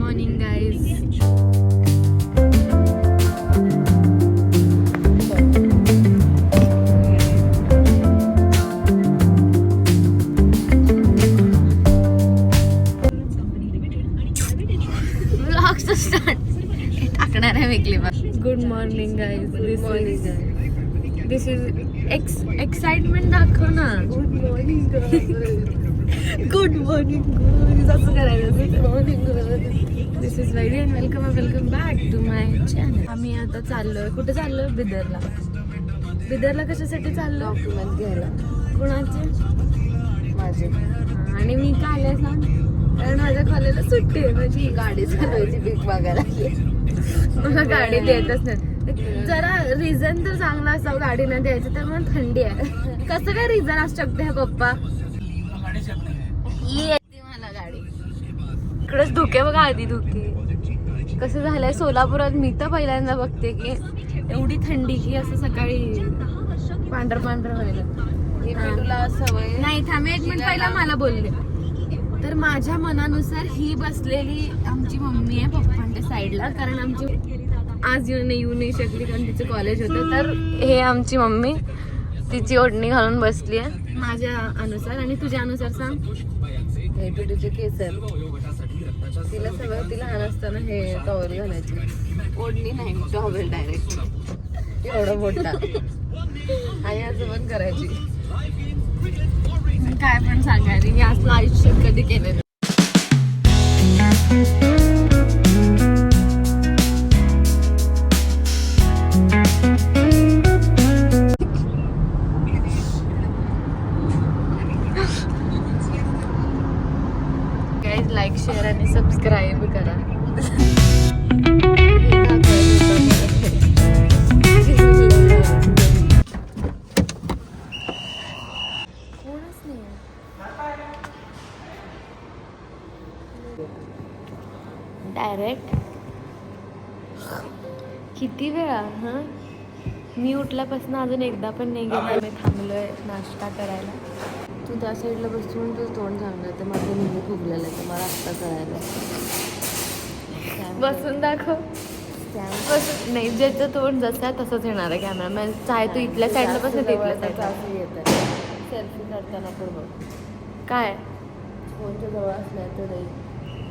Morning guys. Vlogs start टाकणार आहे वेगळी. Good morning guys. This is excitement दाखव ना. गुड मॉर्निंग गुड मॉर्निंग असं करायचं. Morning this is very and welcome back to my channel. आम्ही आता चाललोय. कुठे चाललोय? बिदरला. बिदरला कशासाठी चाललो? डॉक्युमेंट घ्यायला. कुणाचे? माझे. आणि मी का आले सांग? कारण माझ्या कॉलेजला सुट्टी आहे. माझी गाडी चालवायची भीक मागायला. मला गाडी देतच नाही. जरा रिझन तर चांगला असावं गाडी नाही द्यायचं. तर मग थंडी आहे. कसं काय रिझन असू शकते पप्पा? येते मला गाडी. इकडेच धुके बघा. आधी धुके कसं झालंय सोलापुरात. मी तर पहिल्यांदा बघते की एवढी थंडी की असं सकाळी पांढर व्हायला. तुला सवय नाही. थांबे एक मिनिट. पहिला मला बोलले तर माझ्या मनानुसार ही बसलेली आमची मम्मी आहे पप्पांच्या साईडला. कारण आमची आज येऊ नाही शकली कारण तिचं कॉलेज होतं. तर हे आमची मम्मी तिची ओढणी घालून बसली आहे माझ्या अनुसार. आणि तुझ्या अनुसार सांग. हे तुझे केस तिला सगळं. तिला लहान असताना हे टॉवेल घालायची. ओढणी नाही, टॉवेल डायरेक्ट एवढं मोठा. आणि असं पण करायची. काय पण सांगायला मी असलं आयुष्य कधी केलेलं. लाईक शेअर आणि सबस्क्राईब करा. डायरेक्ट किती वेळा हा. मी उठल्यापासून अजून एकदा पण नाही गेला. मी थांबलोय नाश्ता करायला. तू त्या साईडला बसून तू तोंड सांगणार तर माझं नेहमी फुगलेलं आहे. तर मला आत्ता कळायला. बसून दाखव. बसून नाही. ज्याचं तोंड जसं आहे तसंच येणार आहे कॅमेरामॅन. चाहे तू इथल्या साईडला बस नाही तिथल्या साईडला. असं येतं सेल्फी काढताना पण बघ. काय फोनच्या जवळ असल्या तर नाही.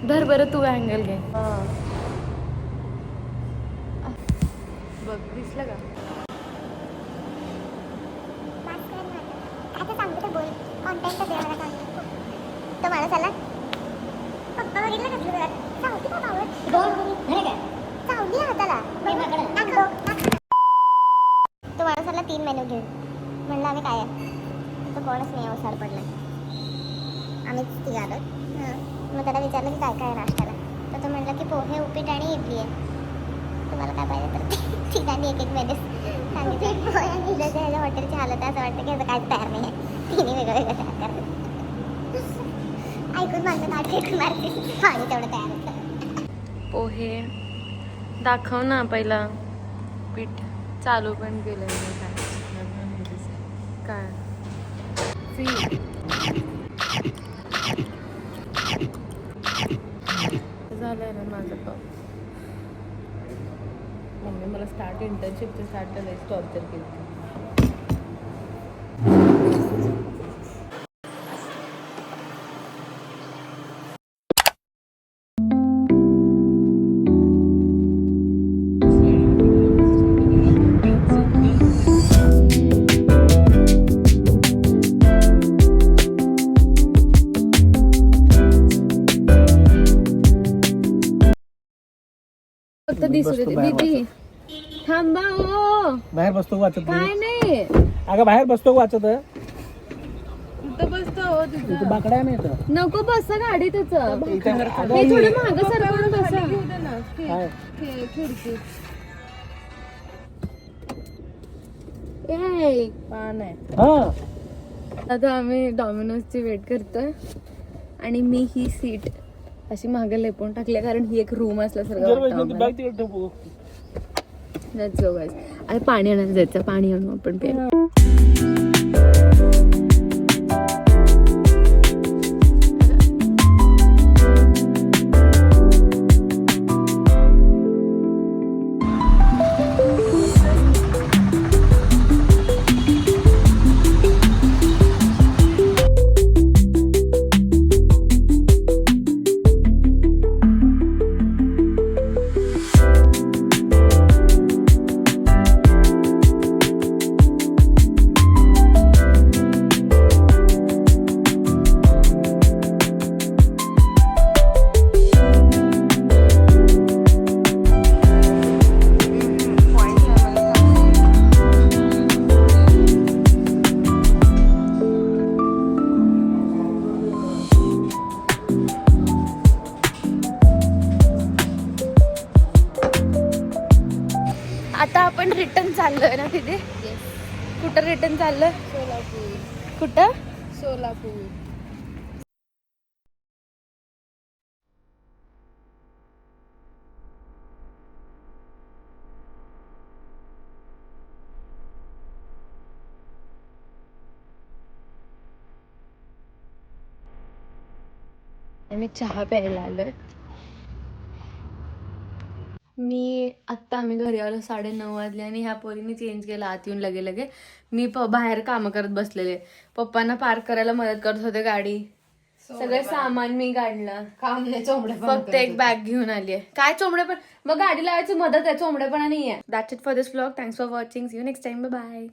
धर बरं तू अँगल घे. हां बघ दिसलं का? तो माणूस आला. पप्पा बघितलं का तुला? चावती का पावड? चावली हाताला. तो माणूस आला 3 मेनू घेऊन. म्हणलं आम्ही काय आहे? तो कोणच नाही अवसार पडला. आम्हीच ती आलो. मग त्याला विचारलं की काय काय नाश्त्याला. तर तो म्हणला की पोहे, उपीट आणि इडली आहे. तुम्हाला काय पाहिजे तर ठिकाणी एक मेनू सांगितलं. पोहे आणि इडलीच्या ह्याच्या हॉटेलची हालत असं वाटतं की असं काहीच तयार नाही आहे. तिन्ही वेगळं तयार करतात. ऐकून मागणं नाटक मारते. पाणी तेवढं तयार होतं. पोहे दाखव ना पहिला. पीठ चालू पण केलं काय झालंय ना माझं पण. मम्मी मला इंटर्नशिपचं स्टार्ट करायचं टॉर्चर केलं. दीदी थांबा. हो बाहेर बसतो वाचत. काय नाही अगं बाहेर बसतो वाचत. कुठं बसतो? तिथं बाकड्या नाही तर. नको बसा गाडी. त्याचं थोडं मागं सरकून बसा. खिडकी पान आहे. आता आम्ही डॉमिनोजची वेट करतोय आणि मी ही सीट अशी मागे लेपून टाकली कारण ही एक रूम असल्यासारखं. Let's go guys. आता पाणी आणायला जायचं. पाणी आणू आपण प्यायला. आता आपण रिटर्न चाललोय ना तिथे. कुठं रिटर्न चाललोय? सोलापूर. कुठं? सोलापूर. आम्ही चहा प्यायला आलोय. आत्ता आम्ही घरी आलो 9:30 वाजले आणि ह्या पोरीने चेंज केला आत येऊन लगे लगे. मी बाहेर काम करत बसलेले. पप्पांना पार्क करायला मदत करत होते गाडी. सगळे सामान मी काढलं. काम नाही चोंबडे फक्त एक बॅग घेऊन आली आहे. काय चोंबडे पण मग गाडी लावायची मदत आहे, चोंबडे पण नाहीये. That's it for this vlog. Thanks for watching. See you next time. Bye bye.